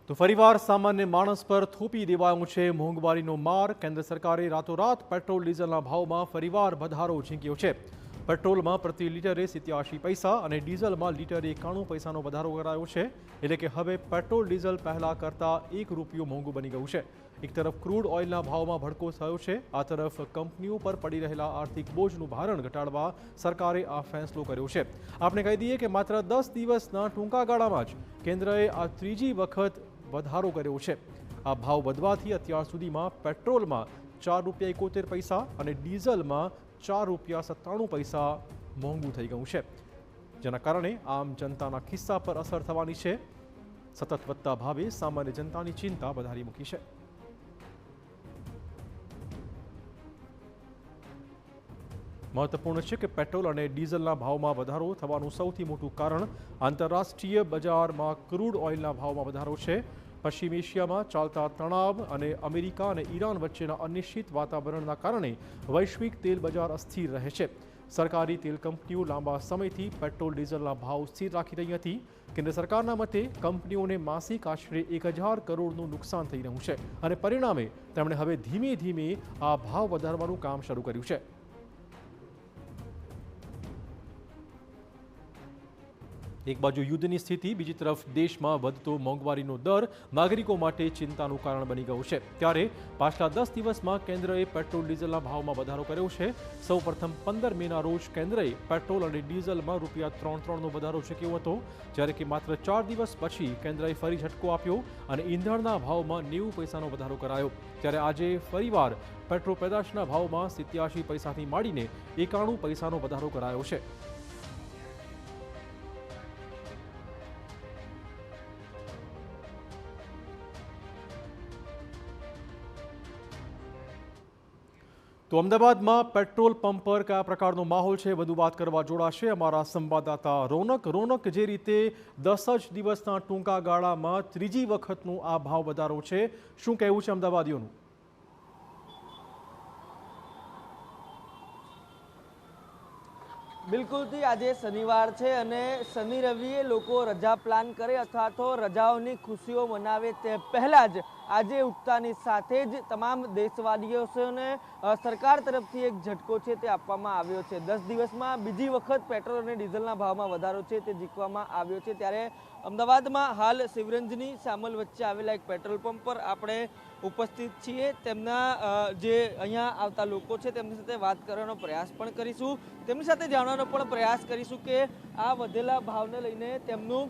તો ફરીવાર સામાન્ય માણસ પર થોપી દેવાયો છે મોંઘવારીનો માર। કેન્દ્ર સરકારે રાતોરાત પેટ્રોલ ડીઝલના ભાવમાં ફરીવાર વધારો ઝીંક્યો છે। પેટ્રોલમાં પ્રતિ લીટરે 87 પૈસા અને ડીઝલમાં લીટરે 91 પૈસાનો વધારો કરાયો છે। એટલે કે હવે પેટ્રોલ ડીઝલ પહેલા કરતાં ₹1 મોંઘું બની ગયું છે। એક તરફ ક્રૂડ ઓઇલના ભાવમાં ભડકો થયો છે, આ તરફ કંપનીઓ પર પડી રહેલા આર્થિક બોજનું ભારણ ઘટાડવા સરકારે આ ફેસલો કર્યો છે। આપણે કહી દઈએ કે માત્ર 10 દિવસના ટૂંકા ગાળામાં જ કેન્દ્રએ આ ત્રીજી વખત વધારો કર્યો છે। આ ભાવ વધવાથી અત્યાર સુધીમાં પેટ્રોલમાં ₹4.71 અને ડીઝલમાં ₹4.97 મોંઘું થઈ ગયું છે, જેના કારણે આમ જનતાના ખિસ્સા પર અસર થવાની છે। સતત વધતા ભાવે સામાન્ય જનતાની ચિંતા વધારી મૂકી છે। મહત્વપૂર્ણ છે કે પેટ્રોલ અને ડીઝલના ભાવમાં વધારો થવાનું સૌથી મોટું કારણ આંતરરાષ્ટ્રીય બજારમાં ક્રૂડ ઓઇલના ભાવમાં વધારો છે। પશ્ચિમ એશિયામાં ચાલતા તણાવ અને અમેરિકા અને ઈરાન વચ્ચેના અનિશ્ચિત વાતાવરણના કારણે વૈશ્વિક તેલ બજાર અસ્થિર રહે છે। સરકારી તેલ કંપનીઓ લાંબા સમયથી પેટ્રોલ ડીઝલના ભાવ સ્થિર રાખી રહી હતી। કેન્દ્ર સરકારના મતે કંપનીઓને માસિક આશરે 1000 કરોડનું નુકસાન થઈ રહ્યું છે અને પરિણામે તેમણે હવે ધીમે ધીમે આ ભાવ વધારવાનું કામ શરૂ કર્યું છે। એક બાજુ યુદ્ધની સ્થિતિ, બીજી તરફ દેશમાં વધતો મોંઘવારીનો દર નાગરિકો માટે ચિંતાનું કારણ બની ગયું છે। ત્યારે પાછલા 10 દિવસમાં કેન્દ્રએ પેટ્રોલ ડીઝલના ભાવમાં વધારો કર્યો છે। સૌપ્રથમ 15 મેના રોજ કેન્દ્રએ પેટ્રોલ અને ડીઝલમાં ₹3.33નો વધારો ચૂક્યો હતો, જ્યારે કે માત્ર 4 દિવસ પછી કેન્દ્રએ ફરી ઝટકો આપ્યો અને ઈંધણના ભાવમાં 90 પૈસાનો વધારો કરાયો। ત્યારે આજે ફરીવાર પેટ્રોલ પેદાશના ભાવમાં 87 પૈસાથી માંડીને 91 પૈસાનો વધારો કરાયો છે। તો અમદાવાદમાં પેટ્રોલ પંપ પર કયા પ્રકારનો માહોલ છે, વધુ વાત કરવા જોડાશે અમારા સંવાદદાતા રોનક। જે રીતે 10 જ દિવસના ટૂંકા ગાળામાં ત્રીજી વખતનો આ ભાવ વધારો છે, શું કહેવું છે અમદાવાદીઓનું? બિલકુલથી આજે શનિવાર છે અને શનિ રવિએ લોકો રજા પ્લાન કરે અથવા તો રજાઓની ખુશીઓ મનાવે તે પહેલાં જ આજે ઉઠતાની સાથે જ તમામ દેશવાસીઓને સરકાર તરફથી એક ઝટકો છે તે આપવામાં આવ્યો છે। 10 દિવસમાં બીજી વખત પેટ્રોલ અને ડીઝલના ભાવમાં વધારો છે તે ઝીકવામાં આવ્યો છે। ત્યારે અમદાવાદમાં હાલ શિવરંજની શામલ વચ્ચે આવેલા એક પેટ્રોલ પંપ પર આપણે ઉપસ્થિત છીએ। તેમના જે અહીંયા આવતા લોકો છે તેમની સાથે વાત કરવાનો પ્રયાસ પણ કરીશું, તેમની સાથે જાણવાનો પણ પ્રયાસ કરીશું કે આ વધેલા ભાવને લઈને તેમનું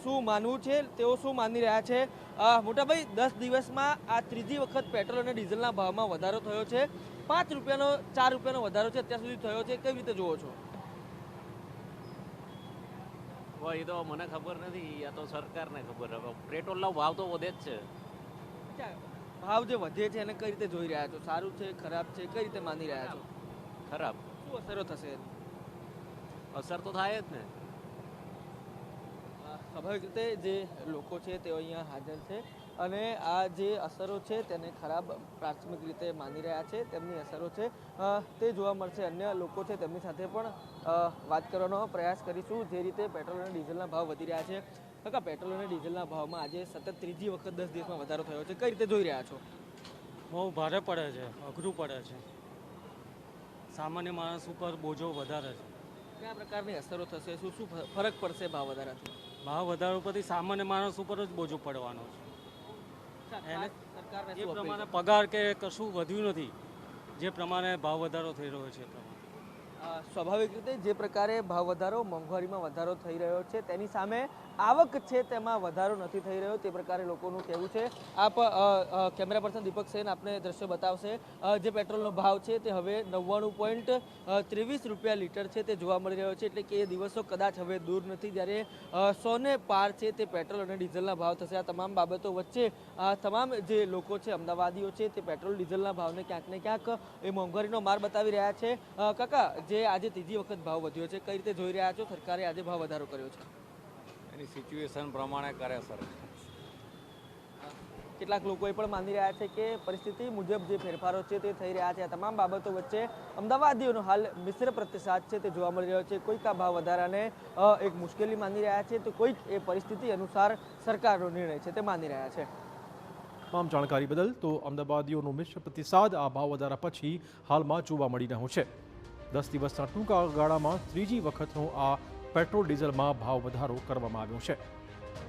શું માનવું છે, તેઓ શું માની રહ્યા છે। મોટાભાઈ, 10 દિવસમાં આ ત્રીજી વખત પેટ્રોલ અને ડીઝલના ભાવમાં વધારો થયો છે, ₹4 વધારો છે અત્યાર સુધી થયો છે, કેવી રીતે જુઓ છો? એ તો મને ખબર નથી, આ તો સરકારને ખબર। હવે પેટ્રોલનો ભાવ તો વધે જ છે। ભાવ જે વધે છે એને કઈ રીતે જોઈ રહ્યા છો? સારું છે, ખરાબ છે, કઈ રીતે માની રહ્યા છો? ખરાબ। શું અસરો થશે? અસર તો થાય જ ને। સ્વાભાવિક રીતે જે લોકો છે તેઓ અહીંયા હાજર છે અને આ જે અસરો છે તેને ખરાબ પ્રાથમિક રીતે માની રહ્યા છે, તેમની અસરો છે તે જોવા મળશે। અન્ય લોકો છે તેમની સાથે પણ વાત કરવાનો પ્રયાસ કરીશું। જે રીતે પેટ્રોલ અને ડીઝલના ભાવ વધી રહ્યા છે, કાકા, પેટ્રોલ અને ડીઝલના ભાવમાં આજે સતત ત્રીજી વખત 10 દિવસમાં વધારો થયો છે, કઈ રીતે જોઈ રહ્યા છો? બહુ ભારે પડે છે, અઘરું પડે છે, સામાન્ય માણસ ઉપર બોજો વધારે છે। કયા પ્રકારની અસરો થશે, શું શું ફરક પડશે ભાવ વધારાથી? ભાવ વધારો પરથી સામાન્ય માણસ ઉપર જ બોજો પડવાનો છે। એને જે પ્રમાણે પગાર કે કશું વધ્યું નથી, જે પ્રમાણે ભાવ વધારો થઈ રહ્યો છે સ્વાભાવિક રીતે જે પ્રકારે ભાવ વધારો, મોંઘવારીમાં વધારો થઈ રહ્યો છે તેની સામે આવક છે તેમાં વધારો નથી થઈ રહ્યો, તે પ્રકારે લોકોનું કહેવું છે। આપ કેમેરા પર્સન દીપક સેન આપને દ્રશ્ય બતાવશે। જે પેટ્રોલનો ભાવ છે તે હવે ₹99.23 લીટર છે તે જોવા મળી રહ્યો છે, એટલે કે એ દિવસો કદાચ હવે દૂર નથી જ્યારે 100 ને પાર છે તે પેટ્રોલ અને ડીઝલના ભાવ થશે। આ તમામ બાબતો વચ્ચે તમામ જે લોકો છે, અમદાવાદીઓ છે, તે પેટ્રોલ ડીઝલના ભાવને ક્યાંક ને ક્યાંક એ મોંઘવારીનો માર બતાવી રહ્યા છે। કાકા, જે આજે ત્રીજી વખત ભાવ વધ્યો છે, કઈ રીતે જોઈ રહ્યા છો? સરકારે આજે ભાવ વધારો કર્યો છે, એની સિચ્યુએશન પ્રમાણે કરે સર। કેટલાક લોકો એ પણ માની રહ્યા છે કે પરિસ્થિતિ મુજબ જે ફેરફારો છે તે થઈ રહ્યા છે. આ તમામ બાબતો વચ્ચે અમદાવાદીઓનો હાલ મિશ્ર પ્રતિસાદ છે તે જોવા મળી રહ્યો છે. કોઈક આ ભાવ વધારાને એક મુશ્કેલી માની રહ્યા છે તો કોઈક એ પરિસ્થિતિ અનુસાર સરકારનો નિર્ણય છે તે માની રહ્યા છે. તમામ જાણકારી બદલ તો અમદાવાદીઓનો મિશ્ર પ્રતિસાદ આ ભાવ વધારા પછી હાલમાં જોવા મળી રહ્યો છે. 10 દિવસના ટૂંકા ગાળામાં ત્રીજી વખતનો આ પેટ્રોલ ડીઝલમાં ભાવ વધારો કરવામાં આવ્યો છે.